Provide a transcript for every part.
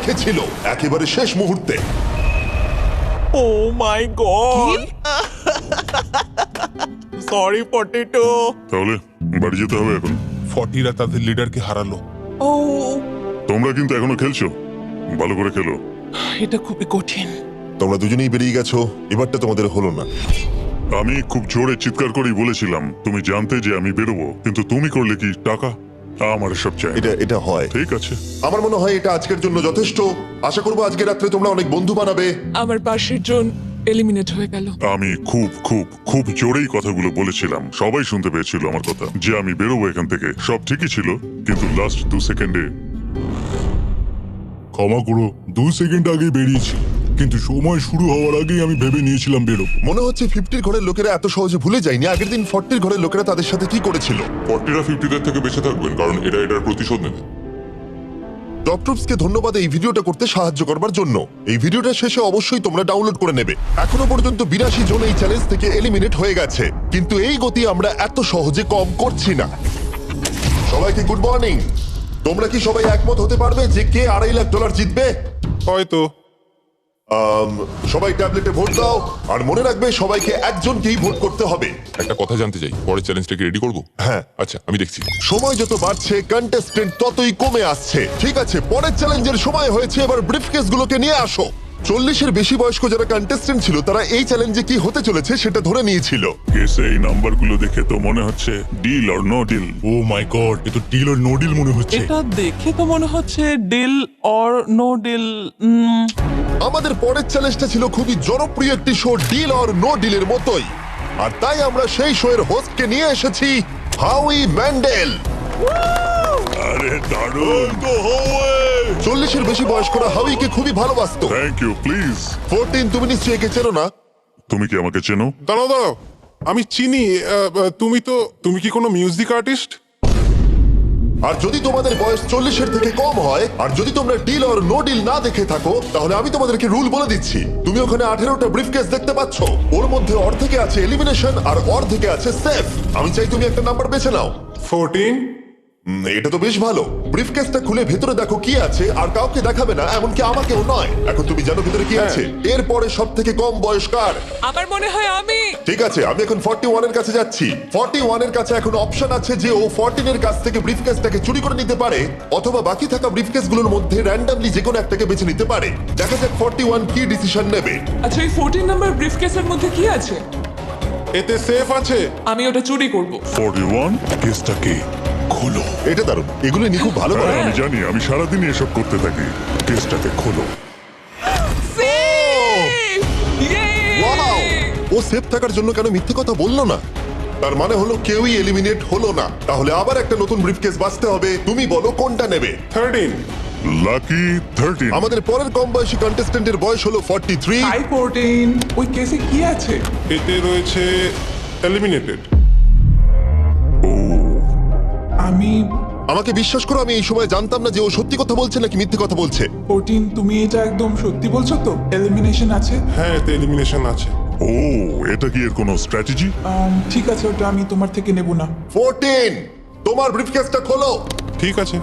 রেখেছিল একেবারে শেষ মুহূর্তে। ও মাই গড, সরি পটেটো। তাহলে বাড়ি যেতে হবে এখন। 40রা তাদের লিডারকে হারালো। ও, তোমরা কিন্তু এখনো খেলছো, ভালো করে খেলো। এটা খুবই কঠিন। তোমরা দুজনেই বেরিয়ে গেছো, এবারটা তোমাদের হলো না। আমি খুব জোরে চিৎকার করেই বলেছিলাম তুমি জানতে যে আমি বেরোবো, কিন্তু তুমি করলে কি টাকা? আমার সব চাই। এটা হয়। ঠিক আছে, আমার মনে হয় এটা আজকের জন্য যথেষ্ট। আশা করবো আজকে রাত্রে তোমরা অনেক বন্ধু বানাবে। আমার পাশের জন এলিমিনেট হয়ে গেল। আমি খুব খুব খুব জোরেই কথাগুলো বলেছিলাম, সবাই শুনতে পেয়েছিল আমার কথা, যে আমি বেরোবো এখান থেকে। সব ঠিকই ছিল, কিন্তু লাস্ট 2 সেকেন্ডে। ক্ষমা করো, 2 সেকেন্ড আগে বেরিয়েছি, কিন্তু সময় শুরু হওয়ার আগেই আমি ভেবে নিয়েছিলাম বেরোবো। মনে হচ্ছে 50-র ঘরের লোকেরা এত সহজে ভুলে যায়নি আগের দিন 40-র ঘরের লোকেরা তাদের সাথে কি করেছিল। 40রা 50দের থেকে বেঁচে থাকবেন, কারণ এটার প্রতিশোধ নেবে। ডক্টরসকে ধন্যবাদ এই ভিডিওটা করতে সাহায্য করবার জন্য। এই ভিডিওটা শেষে অবশ্যই তোমরা ডাউনলোড করে নেবে। এখনো পর্যন্ত 82 জন এই চ্যালেঞ্জ থেকে এলিমিনেট হয়ে গেছে, কিন্তু এই গতি আমরা এত সহজে কম করছি না। সবাইকে গুড মর্নিং। তোমরা কি সবাই একমত হতে পারবে যে কে $2.5 লাখ জিতবে? হয়তো। সবাই ট্যাবলেটে ভোট দাও, আর মনে রাখবে সবাইকে একজনকেই ভোট করতে হবে। একটা কথা জানতে চাই, পরের চ্যালেঞ্জটাকে রেডি করবো? হ্যাঁ। আচ্ছা, আমি দেখছি। সময় যত বাড়ছে কন্টেস্টেন্ট ততই কমে আসছে। ঠিক আছে, পরের চ্যালেঞ্জের সময় হয়েছে, এবার ব্রিফকেস গুলোকে নিয়ে আসো। 40-এর বেশি বয়স্ক যারা কন্টেস্টেন্ট ছিল তারা এই চ্যালেঞ্জে কি হতে চলেছে সেটা ধরে নিয়েছিল। কেসে এই নাম্বারগুলো দেখে তো মনে হচ্ছে deal or no deal. Oh my god, এ তো ডিল আর নো ডিল মনে হচ্ছে। এটা দেখে তো মনে হচ্ছে ডিল অর নো ডিল। আমাদের পরের চ্যালেঞ্জটা ছিল খুবই জনপ্রিয় একটি শো, ডিল অর নো ডিলের মতোই, আর তাই আমরা সেই শো এর হোস্টকে নিয়ে এসেছি, হাউই ম্যান্ডেল। আরে দারুণ। 40-এর বেশি বয়স্করা হাউইকে খুবই ভালোবাসতো। Thank you, please. 14, তুমি নিশ্চয়ই একে চেনো না? তুমি কি আমাকে চেনো? দাঁড়াও, আমি চিনি। তুমি কি কোনো মিউজিক আর্টিস্ট? আর যদি তোমাদের বয়স 40-এর থেকে কম হয়, আর যদি তোমরা ডিল অর নো ডিল না দেখে থাকো, তাহলে আমি তোমাদেরকে রুল বলে দিচ্ছি। তুমি ওখানে 18টা ব্রিফকেস দেখতে পাচ্ছ, ওর মধ্যে অর্ধেকে আছে এলিমিনেশন আর অর্ধেকে আছে সেফ। আমি চাই তুমি একটা নাম্বার বেছে নাও। 14। এটা তো বেশ ভালো। ব্রিফকেসটা খুলে ভেতরে দেখো কি আছে, আর কাউকে দেখাবে না, এমনকি আমাকেও নয়। এখন তুমি জানো ভেতরে কি আছে। এরপরে সব থেকে কম বয়স্কার। আমার মনে হয় আমি। ঠিক আছে, আমি এখন 41 এর কাছে যাচ্ছি। 41 এর কাছে এখন অপশন আছে যে ও 14 এর কাছ থেকে ব্রিফকেসটাকে চুরি করে নিতে পারে, অথবা বাকি থাকা ব্রিফকেসগুলোর মধ্যে র্যান্ডমলি যে কোনো একটাকে বেছে নিতে পারে। দেখা যাক 41 কি ডিসিশন নেবে। আচ্ছা, এই 14 নাম্বার ব্রিফকেসের মধ্যে কি আছে? এতে সেফ আছে। আমি ওটা চুরি করব। 41 কেসটাকে খোলো। এটা দারুণ, এগুলো নিয়ে খুব ভালো করে। হ্যাঁ, আমি জানি, আমি সারাদিন এসব করতে থাকি। কেসটাকে খোলো। ওয়াও, ও সেফ থাকার জন্য কেন মিথ্যে কথা বললো না? তার মানে হলো কেউই এলিমিনেট হলো না। তাহলে আবার একটা নতুন ব্রিফকেস বাঁচতে হবে। তুমি বলো কোনটা নেবে? 13। লাকি 13। আমাদের পরের কম বয়সী কন্টেস্টেন্টের বয়স হলো 43। হাই 14, ওই কেসে কি আছে? এতে রয়েছে এলিমিনেটেড। আমি আমাকে বিশ্বাস করো, আমি এই সময় জানতাম না যে ও সত্যি কথা বলছে নাকি মিথ্যে কথা বলছে। 14, তুমি এটা একদম সত্যি বলছো তো? এলিমিনেশন আছে? হ্যাঁ, এতে এলিমিনেশন আছে। ও, এটা কি এর কোনো স্ট্র্যাটেজি? ঠিক আছে, ওটা আমি তোমার থেকে নেব না। 14, তোমার ব্রিফকেসটা খোলো। ঠিক আছে।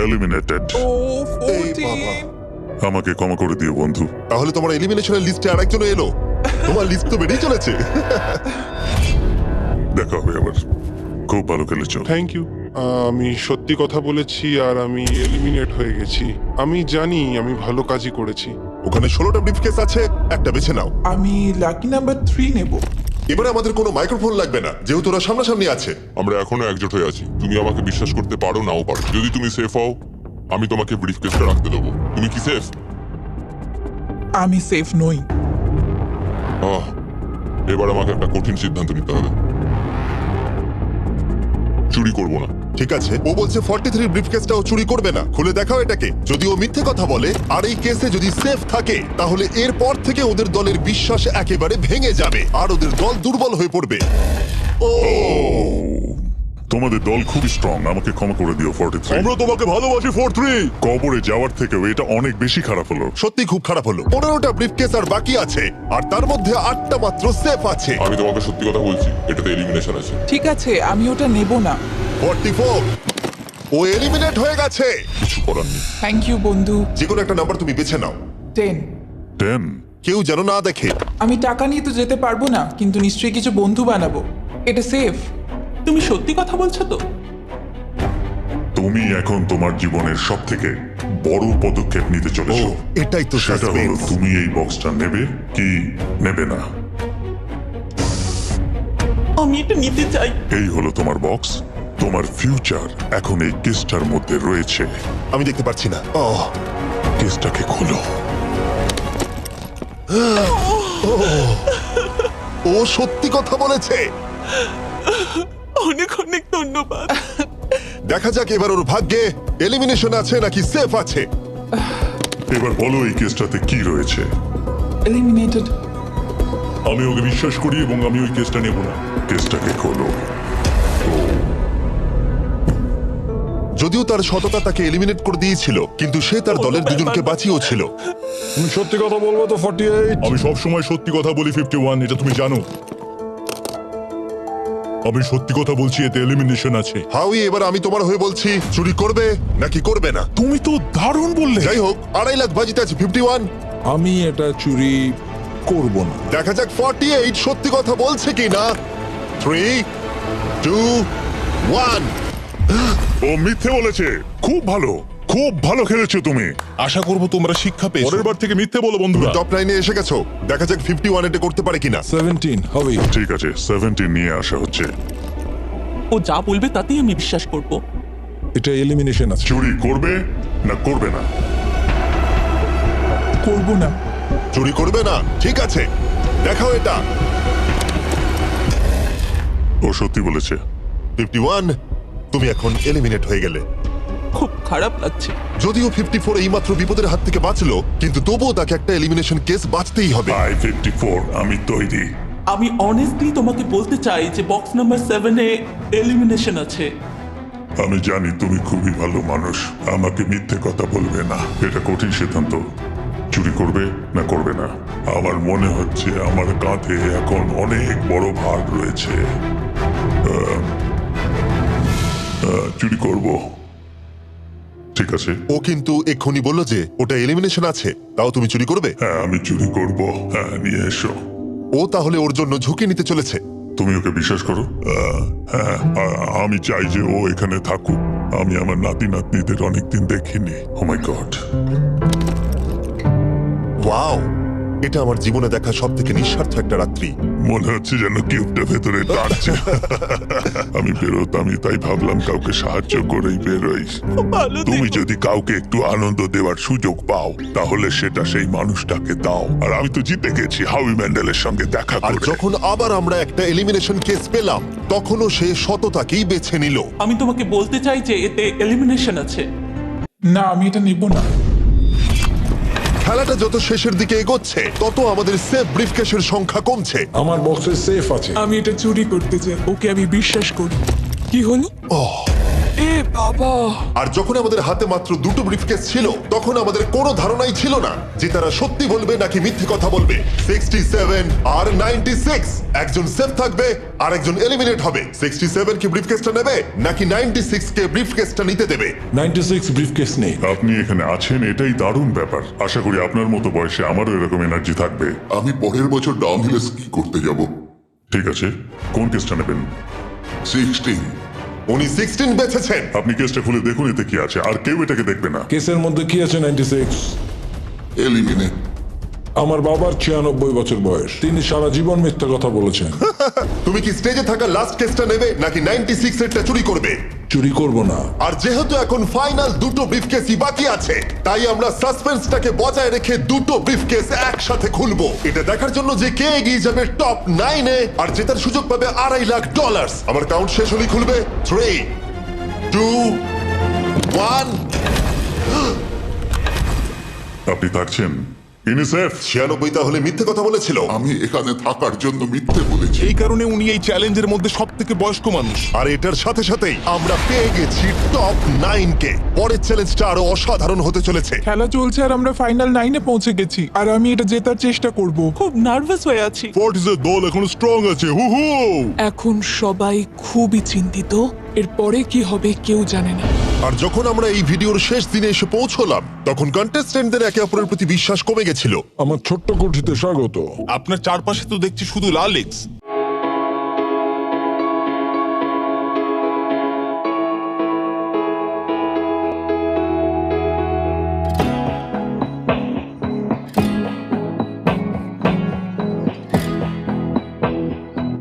এলিমিনেটেড। ও এই বাবা। 14। আমাকে ক্ষমা করে দিও বন্ধু। তাহলে তোমার এলিমিনেশনের লিস্টে আরেকজন এলো। তোমার লিস্ট তো বেড়েই চলেছে। দেখা হবে আবার। খুব ভালো খেলেছো। Thank you. আমি সত্যি কথা বলেছি, আর আমি এলিমিনেট হয়ে গেছি। আমি জানি আমি ভালো কাজই করেছি। ওখানে 16টা ব্রিফকেস আছে, একটা বেছে নাও। আমি লাকি নাম্বার 3 নেব। এবারে আমাদের কোনো মাইক্রোফোন লাগবে না, যেহেতু ওরা সামনাসামনি আছে। আমরা এখনো একজোট হয়ে আছি। তুমি আমাকে বিশ্বাস করতে পারো, নাও পারো। যদি তুমি সেফ হও, আমি তোমাকে ব্রিফকেসটা রাখতে দেবো। তুমি কি সেফ? আমি সেফ নই। এবার আমাকে একটা কঠিন সিদ্ধান্ত নিতে হবে। চুরি করবো না। ঠিক আছে, ও বলছে 43 ব্রিফকেসটাও চুরি করবে না। খুলে দেখাও এটাকে। যদি ও মিথ্যে কথা বলে আর এই কেসে যদি সেফ থাকে, তাহলে এরপর থেকে ওদের দলের বিশ্বাস একেবারে ভেঙে যাবে, আর ওদের দল দুর্বল হয়ে পড়বে। ও, তোমাদের দল খুবই স্ট্রং, আমাকে ক্ষমা করে দিও 43। আমরা তোমাকে ভালোবাসি 43। কবরে যাওয়ার থেকেও এটা অনেক বেশি খারাপ হলো। সত্যি খুব খারাপ হলো। 15টা ব্রিফকেস আর বাকি আছে, আর তার মধ্যে 8টা মাত্র সেফ আছে। আমি তোমাকে সত্যি কথা বলছি, এটাতে এলিমিনেশন আছে। ঠিক আছে, আমি ওটা নেব না। 44, ও এলিমিনেট হয়ে গেছে। কিছু করার নেই। থ্যাংক ইউ বন্ধু। যে কোনো একটা নাম্বার তুমি বেছে নাও, 10। 10। কেউ যেন না দেখে। আমি টাকা নিয়ে তো যেতে পারবো না, কিন্তু নিশ্চয়ই কিছু বন্ধু বানাবো। এটা সেফ। তুমি সত্যি কথা বলছো তো? তুমি এখন তোমার জীবনের সব থেকে বড় পদক্ষেপ নিতে ও চলেছো। এটাই তো সেটা হলো সাসপেন্স। তুমি এই বক্সটা নেবে কি নেবে না। আমি এটা নিতে চাই। এই হলো তোমার বক্স। তোমার ফিউচার এখন এই কেসটার মধ্যে রয়েছে। আমি দেখতে পাচ্ছি না। ও কেসটাকে খোলো। ও সত্যি কথা বলেছে। অনেক অনেক ধন্যবাদ। দেখা যাক এবার ওর ভাগ্যে এলিমিনেশন আছে নাকি সেফ আছে। এবার বলো এই কেসটাতে কি রয়েছে। এলিমিনেটেড। আমি ওকে বিশ্বাস করি এবং আমি ওই কেসটা নেব না। কেসটাকে খোলো। যদিও তার সততা তাকে এলিমিনেট করে দিয়েছিল, কিন্তু সে তার দলের দুজনকে বাঁচিয়েও ছিল। তুমি সত্যি কথা বলবো তো 48? আমি সব সময় সত্যি কথা বলি 51, এটা তুমি জানো। আমি সত্যি কথা বলছি, এতে এলিমিনেশন আছে। হাউই, এবার আমি তোমার হয়ে বলছি, চুরি করবে নাকি করবে না। তুমি তো দারুণ বললে। যাই হোক, 2.5 লাখ বাজিতে আছে 51। আমি এটা চুরি করব না। দেখা যাক 48 সত্যি কথা বলছে কি না। 3, 2, 1। ও মিথ্যে বলেছে। খুব ভালো, খুব ভালো খেলেছো তুমি। আশা করব তোমরা শিক্ষা পেয়েছো। পরের বার থেকে মিথ্যে বলো বন্ধুরা। টপ 9 এ এসে গেছো। দেখা যাক 51 এটা করতে পারে কিনা। 17 হবে। ঠিক আছে, 17 নিয়ে আসা হচ্ছে। ও যা বলবে তাতেই আমি বিশ্বাস করব। এটা এলিমিনেশন আছে। চুরি করবে না করবে না। করবো না। চুরি করবে না, ঠিক আছে, দেখাও এটা। ও সত্যি বলেছে। 51, তুমি এখন এলিমিনেট হয়ে গেলে। খুব খারাপ লাগছে। যদিও 54 এইমাত্র বিপদের হাত থেকে বাঁচলো, কিন্তু তবুও তাকে একটা এলিমিনেশন কেস বাঁচতেই হবে। I-54 আমি তৈরি। আমি অনেস্টলি তোমাকে বলতে চাই যে বক্স নাম্বার 7 এ এলিমিনেশন আছে। আমি জানি তুমি খুবই ভালো মানুষ। আমাকে মিথ্যে কথা বলবে না। এটা কঠিন সিদ্ধান্ত। চুরি করবে না করবে না। আমার মনে হচ্ছে আমার কাঁধে এখন অনেক বড় ভার রয়েছে। চুরি করব। ঠিক আছে। ও কিন্তু এক্ষুনি বললো যে ওটা এলিমিনেশন আছে, তাও তুমি চুরি করবে। হ্যাঁ আমি চুরি করব। হ্যাঁ নিয়ে এসো। ও তাহলে ওর জন্য ঝুঁকি নিতে চলেছে। তুমি ওকে বিশ্বাস করো? হ্যাঁ, আমি চাই যে ও এখানে থাকুক। আমি আমার নাতি নাতনিদের অনেকদিন দেখিনি। ও মাই গড। ওয়াও, এটা আমার জীবনে দেখা সব থেকে নিঃস্বার্থ একটা রাত্রি। মনে হচ্ছে যেন কিউবটা ভেতরে টানছে। আমি বেরোতামই, তাই ভাবলাম কাউকে সাহায্য করেই বেরোই। ভালো তুমি থেকো। যদি কাউকে একটু আনন্দ দেওয়ার সুযোগ পাও, তাহলে সেটা সেই মানুষটাকে দাও। আর আমি তো জিতে গেছি হাউই ম্যান্ডেলের সঙ্গে দেখা আর করে। যখন আবার আমরা একটা এলিমিনেশন কেস পেলাম, তখনও সে সততাকেই বেছে নিল। আমি তোমাকে বলতে চাই যে এতে এলিমিনেশন আছে। না, আমি এটা নিব না। খেলাটা যত শেষের দিকে এগোচ্ছে, তত আমাদের সেফ ব্রিফকেসের সংখ্যা কমছে। আমার বক্সে সেফ আছে। আমি এটা চুরি করতে চাই। ওকে আমি বিশ্বাস করি। কি হলো? এ বাবা! আর যখন আমাদের হাতে মাত্র 2টো ব্রিফকেস ছিল, তখন আমাদের কোনো ধারণাই ছিল না যে তারা সত্যি বলবে নাকি মিথ্যে কথা বলবে। 67 আর 96, একজন সেফ থাকবে আর একজন এলিমিনেট হবে। 67 কি ব্রিফকেসটা নেবে নাকি 96 কে ব্রিফকেসটা নিতে দেবে? 96 ব্রিফকেস নেই। আপনি এখানে আছেন, এটাই দারুণ ব্যাপার। আশা করি আপনার মতো বয়সে আমারও এরকম এনার্জি থাকবে। আমি পরের বছর ডাউনহিলে স্কি করতে যাব। ঠিক আছে, কোন কেসটা নেবেন? 16। উনি 16 বেছেছেন। আপনি কেসটা খুলে দেখুন এতে কি আছে, আর কেউ এটাকে দেখবে না। কেসের মধ্যে কি আছে? 96। এলিমিনেট। আমার বাবার 96 বছর বয়স। তিনি সারা জীবন মিথ্যা কথা বলেছেন। তুমি কি স্টেজে থাকা লাস্ট কেসটা নেবে নাকি 96 এরটা চুরি করবে? চুরি করব না। আর যেহেতু এখন ফাইনাল 2টো ব্রিফকেসই বাকি আছে, তাই আমরা সাসপেন্সটাকে বজায় রেখে 2টো ব্রিফকেস একসাথে খুলবো। এটা দেখার জন্য যে কে এগিয়ে যাবে টপ 9 এ আর জেতার সুযোগ পাবে $2.5 লাখ। আমার কাউন্ট শেষ হলেই খুলবে। 3, 2, 1। আপনি থাকছেন। ইউনিসেফ 96 তাহলে মিথ্যে কথা বলেছিল। আমি এখানে থাকার জন্য মিথ্যে বলেছি। এই কারণে উনি এই চ্যালেঞ্জের মধ্যে সব থেকে বয়স্ক মানুষ। আর এটার সাথে সাথেই আমরা পেয়ে গেছি টপ 9 কে। পরের চ্যালেঞ্জটা আরো অসাধারণ হতে চলেছে। খেলা চলছে আর আমরা ফাইনাল 9 এ পৌঁছে গেছি, আর আমি এটা জেতার চেষ্টা করব। খুব নার্ভাস হয়ে আছি। 40 এর দল এখন স্ট্রং আছে। হু হু। এখন সবাই খুবই চিন্তিত। এরপরে কি হবে কেউ জানে না। আর যখন আমরা এই ভিডিওর শেষ দিনে এসে পৌঁছলাম তখন কন্টেস্টেন্টদের একে অপরের প্রতি বিশ্বাস কমে গেছিল। আমার ছোট্ট কুঠিতে স্বাগত। আপনার চারপাশে তো দেখছি শুধু লাল এক্স।